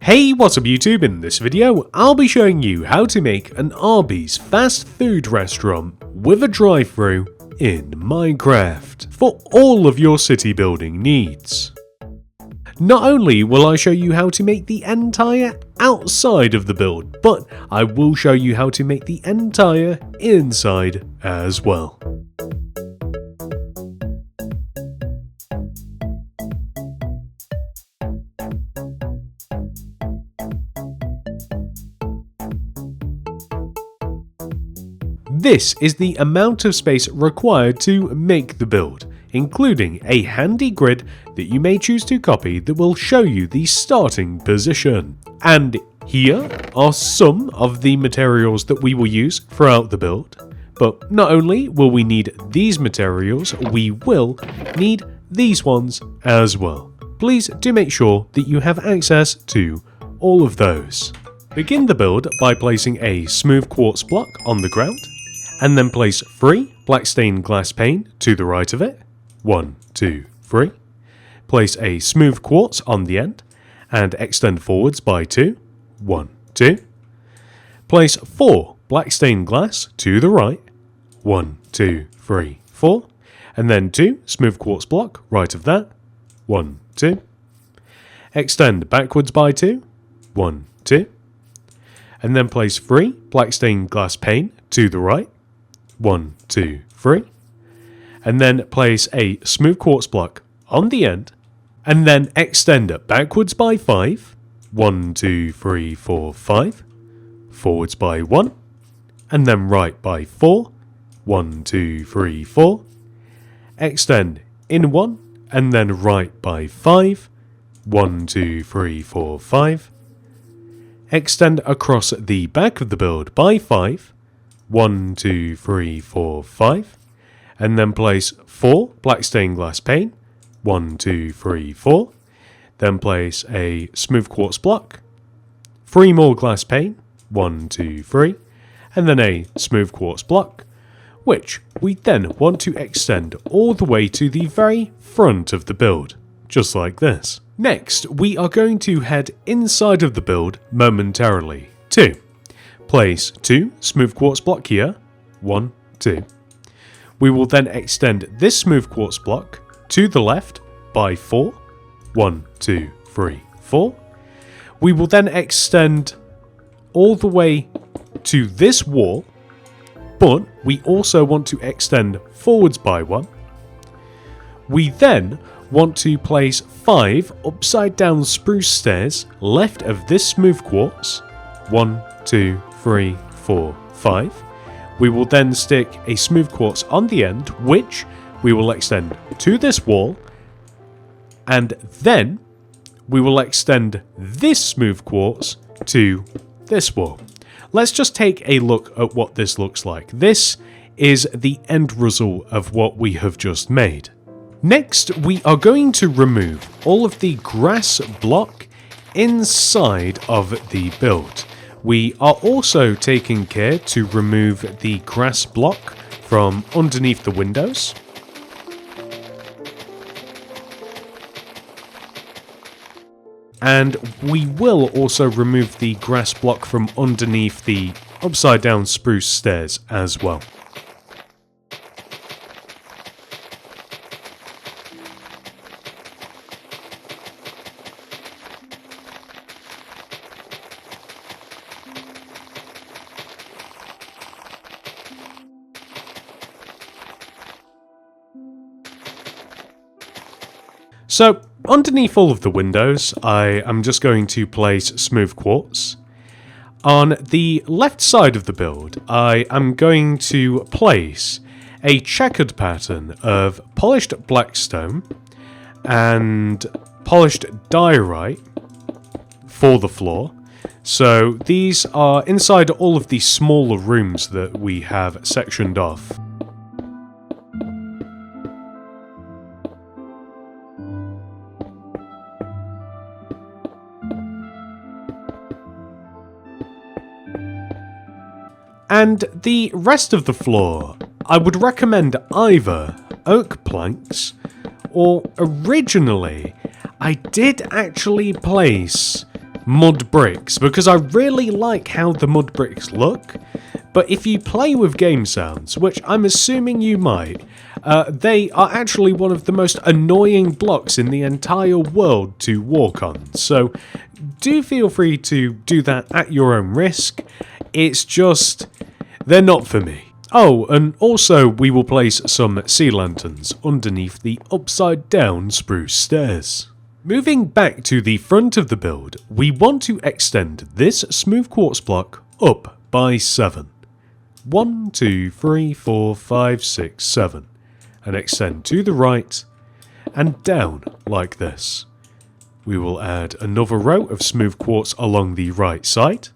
Hey, what's up YouTube? In this video, I'll be showing you how to make an Arby's fast food restaurant with a drive-thru in Minecraft for all of your city building needs. Not only will I show you how to make the entire outside of the build, but I will show you how to make the entire inside as well. This is the amount of space required to make the build, including a handy grid that you may choose to copy that will show you the starting position. And here are some of the materials that we will use throughout the build. But not only will we need these materials, we will need these ones as well. Please do make sure that you have access to all of those. Begin the build by placing a smooth quartz block on the ground, and then place 3 black stained glass pane to the right of it. 1, 2, 3. Place a smooth quartz on the end and extend forwards by 2. 1, 2. Place 4 black stained glass to the right. 1, 2, 3, 4. And then 2 smooth quartz block right of that. 1, 2. Extend backwards by 2. 1, 2. And then place 3 black stained glass pane to the right. 1, 2, 3. And then place a smooth quartz block on the end, and then extend it backwards by 5. 1, 2, 3, 4, 5. Forwards by 1. And then right by 4. 1, 2, 3, 4. Extend in 1, and then right by 5. 1, 2, 3, 4, 5. Extend across the back of the build by 5. 1, 2, 3, 4, 5. And then place 4 black stained glass pane. 1, 2, 3, 4. Then place a smooth quartz block. 3 more glass pane. 1, 2, 3. And then a smooth quartz block, which we then want to extend all the way to the very front of the build, just like this. Next, we are going to head inside of the build momentarily. 2. Place 2 smooth quartz block here. 1, 2. We will then extend this smooth quartz block to the left by 4. 1, 2, 3, 4. We will then extend all the way to this wall, but we also want to extend forwards by 1. We then want to place 5 upside down spruce stairs left of this smooth quartz. 1, 2, 3, 4, 5. We will then stick a smooth quartz on the end, which we will extend to this wall, and then we will extend this smooth quartz to this wall. Let's just take a look at what this looks like. This is the end result of what we have just made. Next, we are going to remove all of the grass block inside of the build. We are also taking care to remove the grass block from underneath the windows. And we will also remove the grass block from underneath the upside down spruce stairs as well. So, underneath all of the windows, I am just going to place smooth quartz. On the left side of the build, I am going to place a checkered pattern of polished blackstone and polished diorite for the floor. So these are inside all of the smaller rooms that we have sectioned off. And the rest of the floor, I would recommend either oak planks, or originally I did actually place mud bricks because I really like how the mud bricks look. But if you play with game sounds, which I'm assuming you might, they are actually one of the most annoying blocks in the entire world to walk on. So do feel free to do that at your own risk. It's just, they're not for me. Oh, and also we will place some sea lanterns underneath the upside down spruce stairs. Moving back to the front of the build, we want to extend this smooth quartz block up by 7. 1, 2, 3, 4, 5, 6, 7, and extend to the right and down like this. We will add another row of smooth quartz along the right side.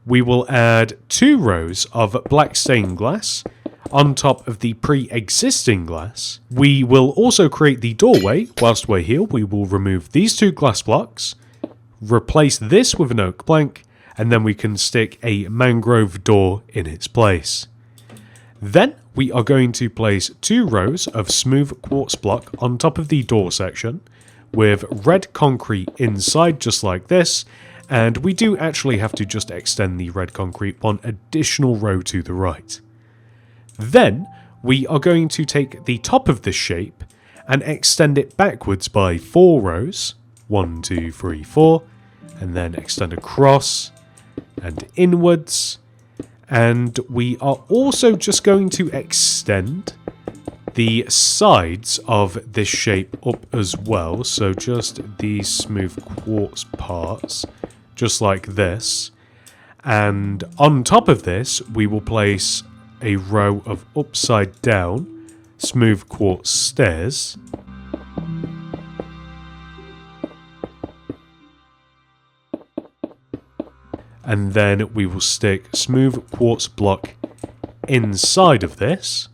We will add 2 rows of black stained glass on top of the pre-existing glass. We will also create the doorway. Whilst we're here, we will remove these 2 glass blocks, replace this with an oak plank, and then we can stick a mangrove door in its place. Then we are going to place 2 rows of smooth quartz block on top of the door section with red concrete inside just like this, and we do actually have to just extend the red concrete 1 additional row to the right. Then we are going to take the top of this shape and extend it backwards by 4 rows, 1, 2, 3, 4, and then extend across and inwards, and we are also just going to extend the sides of this shape up as well, so just these smooth quartz parts, just like this, and on top of this we will place a row of upside down smooth quartz stairs. And then we will stick smooth quartz block inside of this.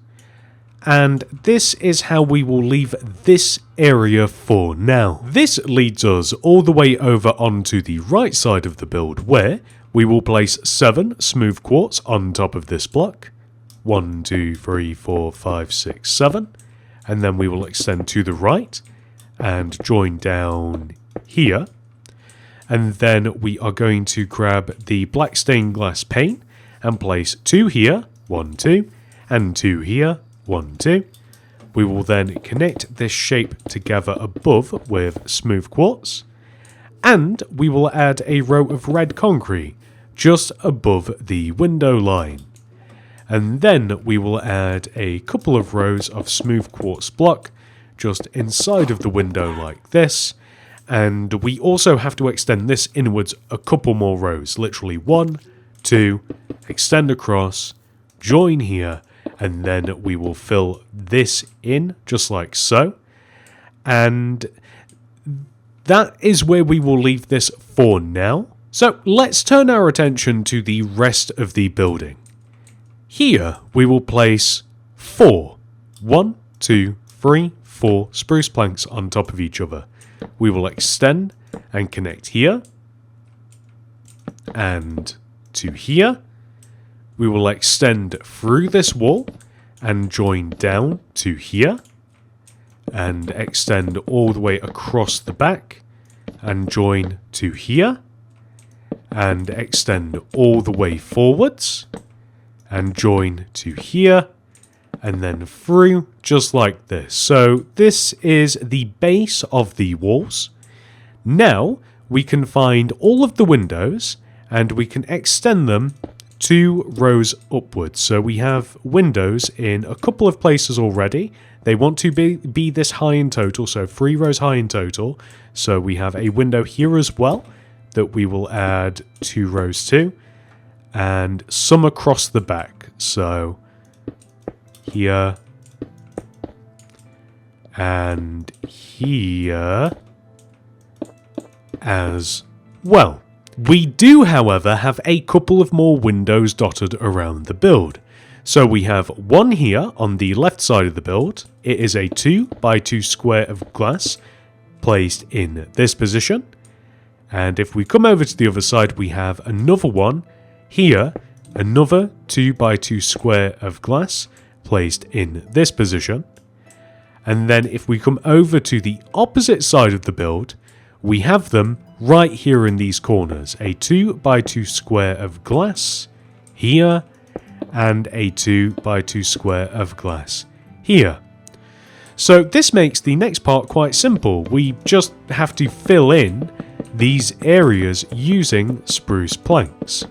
And this is how we will leave this area for now. This leads us all the way over onto the right side of the build, where we will place 7 smooth quartz on top of this block. 1, 2, 3, 4, 5, 6, 7. And then we will extend to the right and join down here. And then we are going to grab the black stained glass pane and place 2 here, 1, 2, and 2 here, 1, 2. We will then connect this shape together above with smooth quartz, and we will add a row of red concrete just above the window line. And then we will add a couple of rows of smooth quartz block just inside of the window like this. And we also have to extend this inwards a couple more rows, literally 1, 2, extend across, join here, and then we will fill this in just like so. And that is where we will leave this for now. So let's turn our attention to the rest of the building. Here we will place 4, 1, 2, 3, 4 spruce planks on top of each other. We will extend and connect here and to here. We will extend through this wall and join down to here and extend all the way across the back and join to here and extend all the way forwards and join to here and then through just like this. So this is the base of the walls. Now we can find all of the windows and we can extend them 2 rows upwards. So we have windows in a couple of places already. They want to be this high in total, so 3 rows high in total. So we have a window here as well that we will add 2 rows to, and some across the back. So here and here as well. We do, however, have a couple of more windows dotted around the build. So we have one here on the left side of the build. It is a 2 by 2 square of glass placed in this position. And if we come over to the other side, we have another one here, another 2 by 2 square of glass placed in this position. And then if we come over to the opposite side of the build, we have them right here in these corners, a 2x2 square of glass here, and a 2x2 square of glass here. So this makes the next part quite simple. We just have to fill in these areas using spruce planks.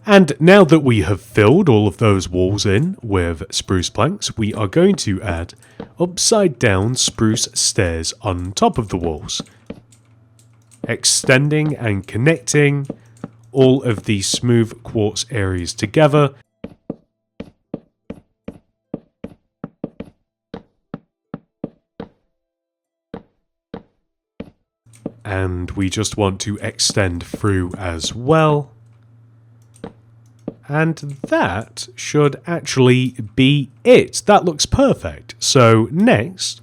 And now that we have filled all of those walls in with spruce planks, we are going to add upside down spruce stairs on top of the walls, extending and connecting all of these smooth quartz areas together. And we just want to extend through as well. And that should actually be it. That looks perfect. So next,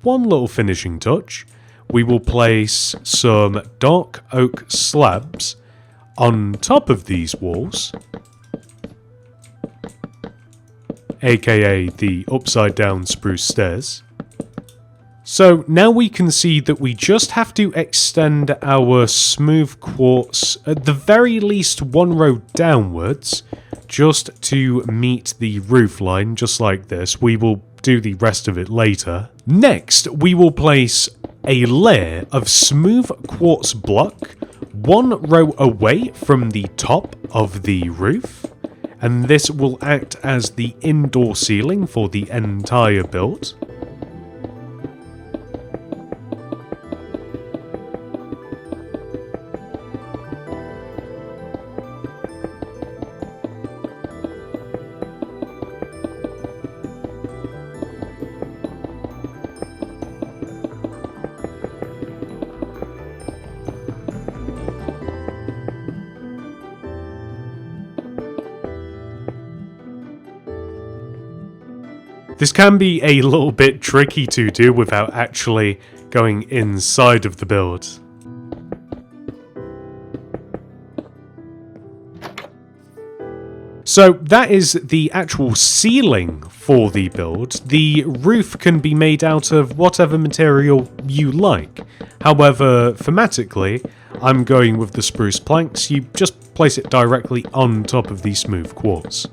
one little finishing touch. We will place some dark oak slabs on top of these walls, aka the upside down spruce stairs. So now we can see that we just have to extend our smooth quartz at the very least one row downwards just to meet the roof line, just like this. We will do the rest of it later. Next, we will place a layer of smooth quartz block one row away from the top of the roof, and this will act as the indoor ceiling for the entire build. This can be a little bit tricky to do without actually going inside of the build. So that is the actual ceiling for the build. The roof can be made out of whatever material you like. However, thematically, I'm going with the spruce planks. You just place it directly on top of the smooth quartz.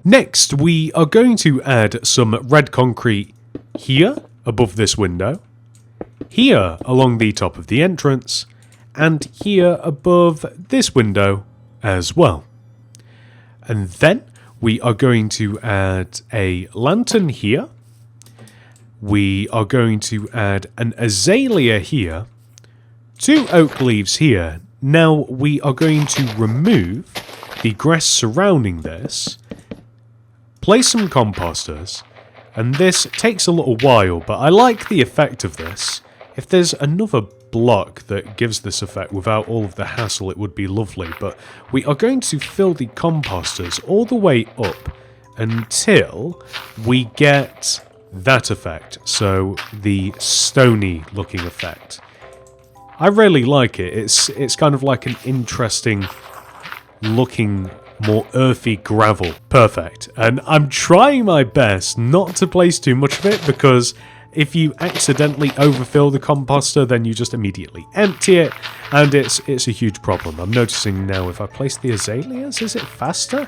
Next, we are going to add some red concrete here above this window, here along the top of the entrance, and here above this window as well. And then we are going to add a lantern here. We are going to add an azalea here, 2 oak leaves here. Now we are going to remove the grass surrounding this, place some composters, and this takes a little while, but I like the effect of this. If there's another block that gives this effect without all of the hassle, it would be lovely, but we are going to fill the composters all the way up until we get that effect, so the stony looking effect. I really like it. It's kind of like an interesting looking, more earthy gravel. Perfect. And I'm trying my best not to place too much of it, because if you accidentally overfill the composter, then you just immediately empty it, and it's a huge problem. I'm noticing now if I place the azaleas, is it faster?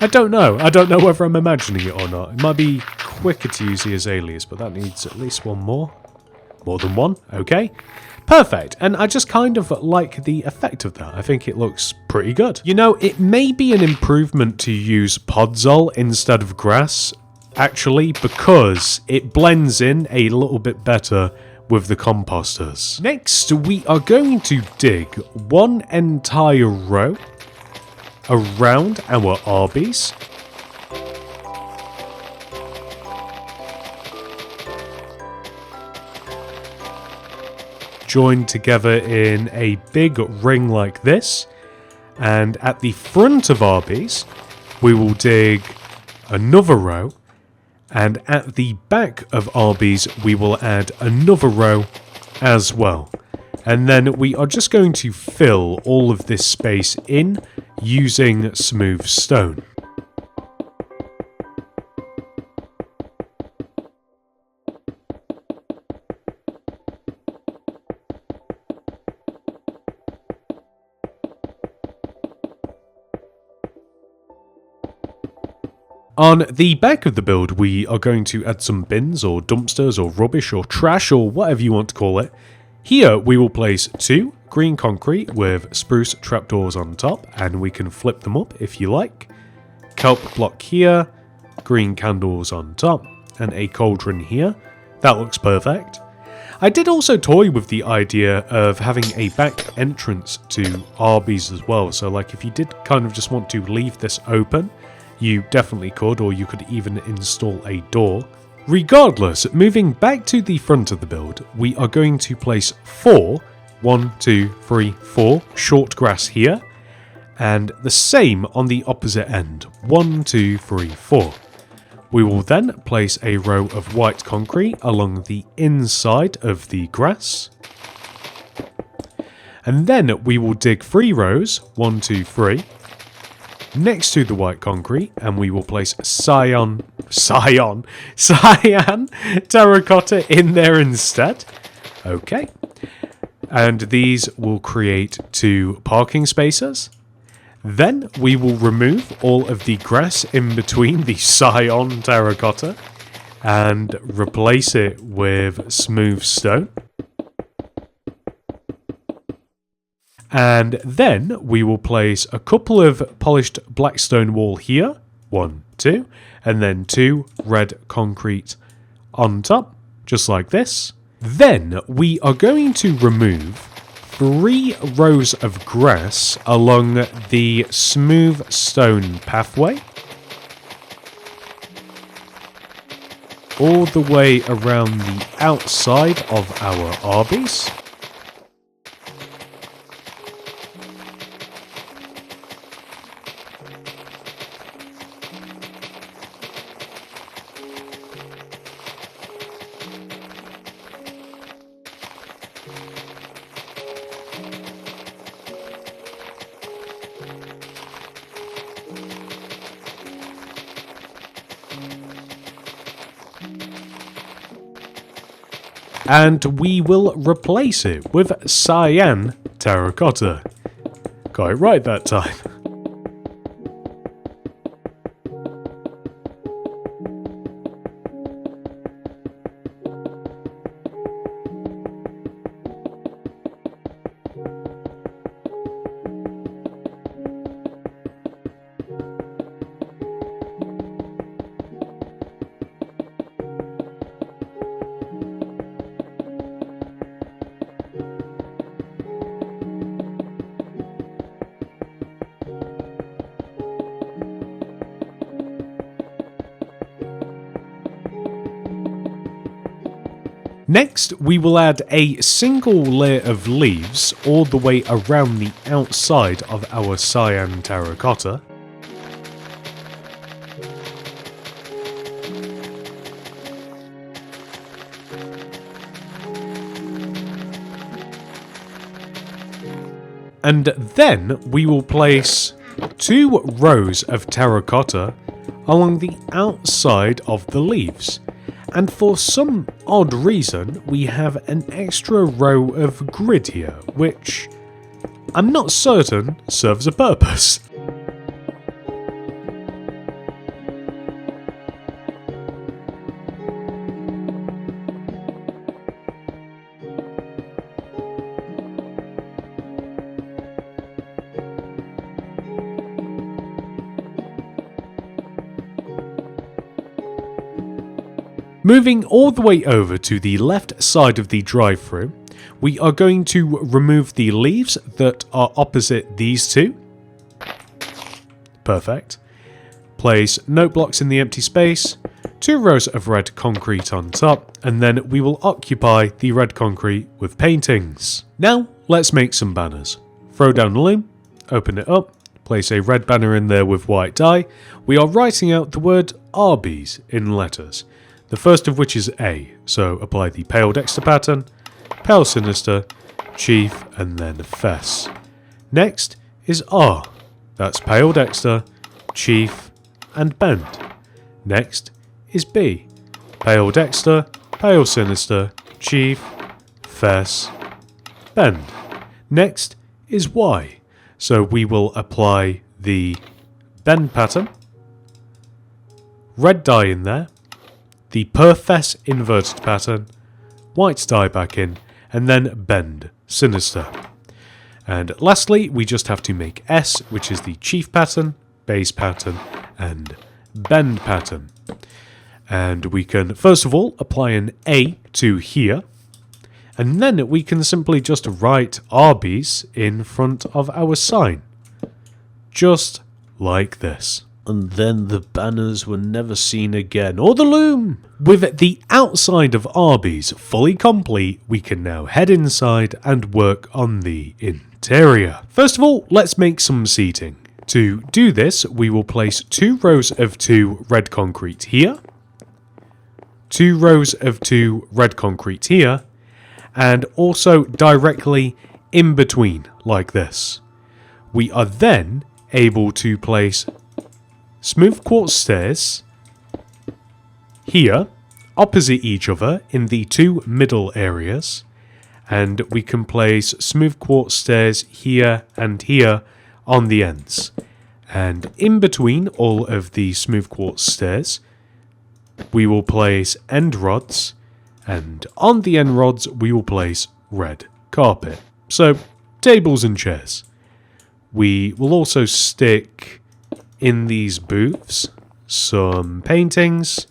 I don't know. I don't know whether I'm imagining it or not. It might be quicker to use the azaleas, but that needs at least one more. More than one. Okay. Perfect, and I just kind of like the effect of that. I think it looks pretty good. You know, it may be an improvement to use podzol instead of grass, actually, because it blends in a little bit better with the composters. Next, we are going to dig one entire row around our Arbys. Joined together in a big ring like this, and at the front of Arbys we will dig another row, and at the back of Arbys we will add another row as well, and then we are just going to fill all of this space in using smooth stone. On the back of the build, we are going to add some bins or dumpsters or rubbish or trash or whatever you want to call it. Here we will place 2 green concrete with spruce trapdoors on top, and we can flip them up if you like. Kelp block here, green candles on top, and a cauldron here. That looks perfect. I did also toy with the idea of having a back entrance to Arbys as well, so like if you did kind of just want to leave this open, you definitely could, or you could even install a door. Regardless, moving back to the front of the build, we are going to place 4 short grass here, and the same on the opposite end, 1, 2, 3, 4. We will then place a row of white concrete along the inside of the grass, and then we will dig 3 rows, 1, 2, 3, next to the white concrete, and we will place cyan terracotta in there instead. Okay. And these will create 2 parking spaces. Then we will remove all of the grass in between the cyan terracotta and replace it with smooth stone. And then we will place a couple of polished black stone wall here, 1, 2, and then 2 red concrete on top, just like this. Then we are going to remove 3 rows of grass along the smooth stone pathway, all the way around the outside of our Arbys. And we will replace it with cyan terracotta. Got it right that time. Next, we will add a single layer of leaves all the way around the outside of our cyan terracotta. And then we will place 2 rows of terracotta along the outside of the leaves. And for some odd reason, we have an extra row of grid here, which I'm not certain serves a purpose. Moving all the way over to the left side of the drive-thru, we are going to remove the leaves that are opposite these two. Perfect. Place note blocks in the empty space, 2 rows of red concrete on top, and then we will occupy the red concrete with paintings. Now, let's make some banners. Throw down the loom, open it up, place a red banner in there with white dye. We are writing out the word Arbys in letters, the first of which is A, so apply the Pale Dexter pattern, Pale Sinister, Chief, and then Fess. Next is R, that's Pale Dexter, Chief, and Bend. Next is B, Pale Dexter, Pale Sinister, Chief, Fess, Bend. Next is Y, so we will apply the Bend pattern, red dye in there, the Per-Fess inverted pattern, white dye back in, and then Bend, Sinister. And lastly, we just have to make S, which is the Chief pattern, Base pattern, and Bend pattern. And we can first of all apply an A to here, and then we can simply just write Arbys in front of our sign. Just like this. And then the banners were never seen again, or the loom! With the outside of Arbys fully complete, we can now head inside and work on the interior. First of all, let's make some seating. To do this, we will place 2 rows of 2 red concrete here, 2 rows of 2 red concrete here, and also directly in between, like this. We are then able to place smooth quartz stairs here, opposite each other in the 2 middle areas, and we can place smooth quartz stairs here and here on the ends. And in between all of the smooth quartz stairs, we will place end rods, and on the end rods we will place red carpet. So, tables and chairs. We will also stick in these booths some paintings.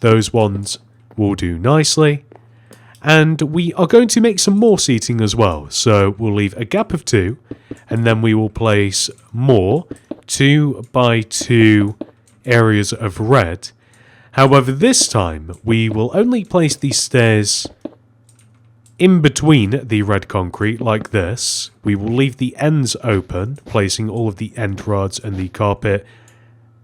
Those ones will do nicely. And we are going to make some more seating as well. So we'll leave a gap of 2, and then we will place more 2 by 2 areas of red. However, this time we will only place these stairs in between the red concrete like this. We will leave the ends open, placing all of the end rods and the carpet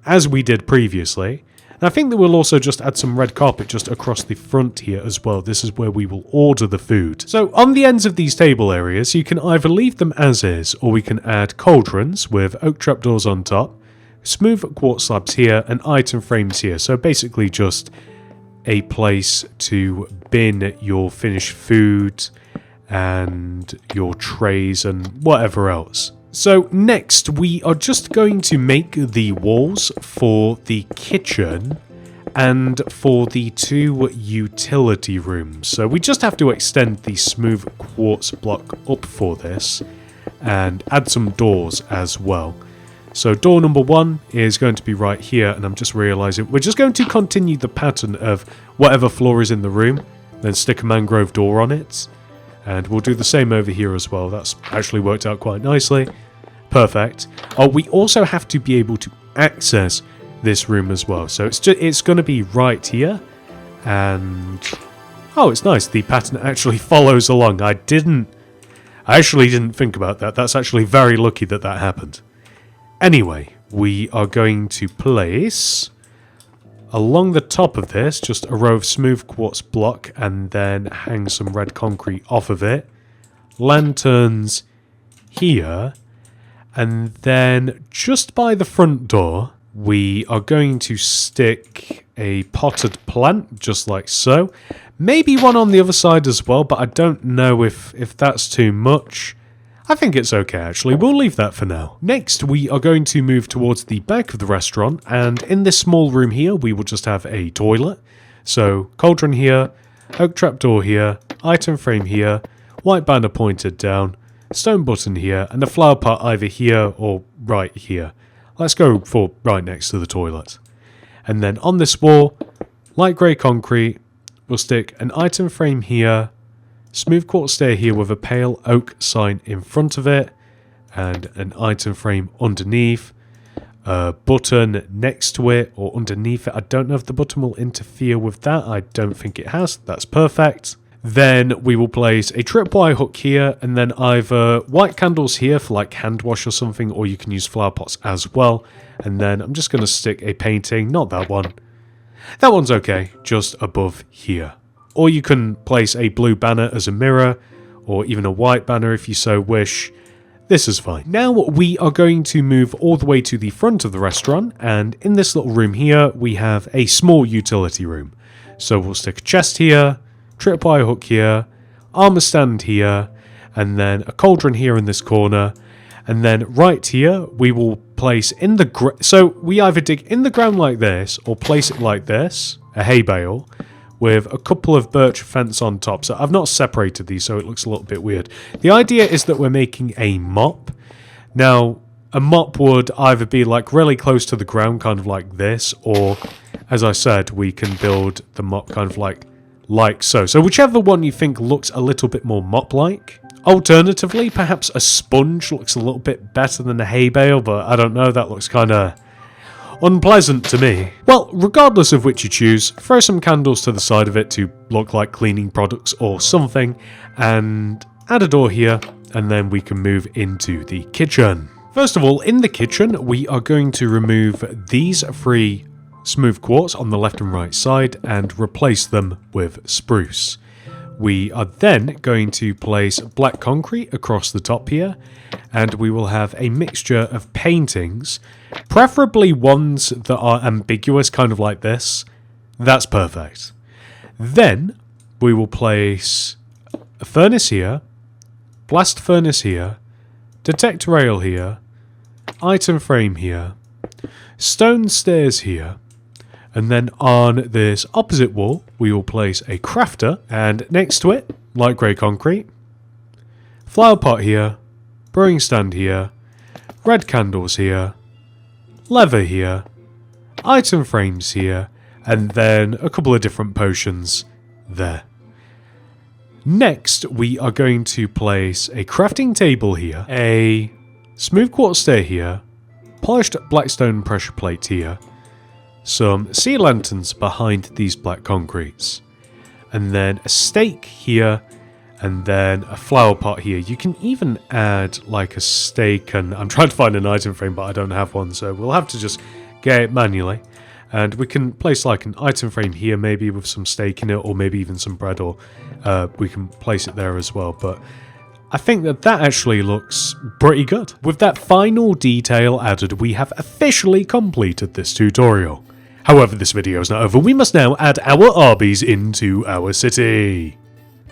as we did previously. And I think that we'll also just add some red carpet just across the front here as well. This is where we will order the food. So on the ends of these table areas, you can either leave them as is, or we can add cauldrons with oak trapdoors on top, smooth quartz slabs here, and item frames here. So basically just a place to bin your finished food and your trays and whatever else. So next we are just going to make the walls for the kitchen and for the 2 utility rooms. So we just have to extend the smooth quartz block up for this and add some doors as well. So door number 1 is going to be right here, and I'm just realising we're just going to continue the pattern of whatever floor is in the room, then stick a mangrove door on it, and we'll do the same over here as well. That's actually worked out quite nicely. Perfect. Oh, we also have to be able to access this room as well, so it's going to be right here, and oh, it's nice. The pattern actually follows along. I actually didn't think about that. That's actually very lucky that that happened. Anyway, we are going to place along the top of this just a row of smooth quartz block and then hang some red concrete off of it. Lanterns here, and then just by the front door we are going to stick a potted plant just like so. Maybe one on the other side as well, but I don't know if that's too much. I think it's okay actually, we'll leave that for now. Next we are going to move towards the back of the restaurant, and in this small room here we will just have a toilet. So cauldron here, oak trapdoor here, item frame here, white banner pointed down, stone button here, and a flower pot either here or right here. Let's go for right next to the toilet. And then on this wall light grey concrete. We'll stick an item frame here, smooth quartz stair here with a pale oak sign in front of it, and an item frame underneath. A button next to it or underneath it. I don't know if the button will interfere with that. I don't think it has. That's perfect. Then we will place a tripwire hook here, and then either white candles here for like hand wash or something, or you can use flower pots as well. And then I'm just going to stick a painting, not that one. That one's okay, just above here. Or you can place a blue banner as a mirror, or even a white banner if you so wish. This is fine. Now we are going to move all the way to the front of the restaurant, and in this little room here we have a small utility room. So we'll stick a chest here, tripwire hook here, armor stand here, and then a cauldron here in this corner. And then right here we will place in the so we either dig in the ground like this or place it like this, a hay bale, with a couple of birch fence on top. So I've not separated these, so it looks a little bit weird. The idea is that we're making a mop. Now, a mop would either be like really close to the ground, kind of like this, or, as I said, we can build the mop kind of like so. So whichever one you think looks a little bit more mop-like. Alternatively, perhaps a sponge looks a little bit better than a hay bale, but I don't know, that looks kind of unpleasant to me. Well, regardless of which you choose, throw some candles to the side of it to look like cleaning products or something, and add a door here, and then we can move into the kitchen. First of all, in the kitchen, we are going to remove these 3 smooth quartz on the left and right side and replace them with spruce. We are then going to place black concrete across the top here, and we will have a mixture of paintings, preferably ones that are ambiguous, kind of like this. That's perfect. Then we will place a furnace here, blast furnace here, detect rail here, item frame here, stone stairs here, and then on this opposite wall, we will place a crafter, and next to it, light grey concrete, flower pot here, brewing stand here, red candles here, leather here, item frames here, and then a couple of different potions there. Next, we are going to place a crafting table here, a smooth quartz stair here, polished blackstone pressure plate here, some sea lanterns behind these black concretes, and then a stake here, and then a flower pot here. You can even add like a stake, and I'm trying to find an item frame, but I don't have one, so we'll have to just get it manually. And we can place like an item frame here, maybe with some steak in it, or maybe even some bread, or we can place it there as well. But I think that actually looks pretty good. With that final detail added, we have officially completed this tutorial. However, this video is not over. We must now add our Arbys into our city.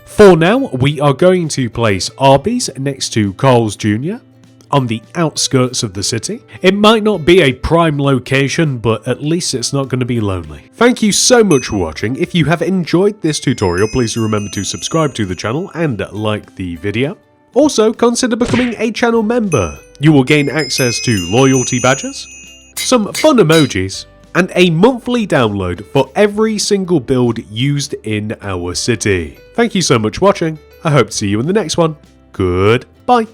For now, we are going to place Arbys next to Carl's Jr. on the outskirts of the city. It might not be a prime location, but at least it's not going to be lonely. Thank you so much for watching. If you have enjoyed this tutorial, please remember to subscribe to the channel and like the video. Also, consider becoming a channel member. You will gain access to loyalty badges, some fun emojis, and a monthly download for every single build used in our city. Thank you so much for watching. I hope to see you in the next one. Goodbye.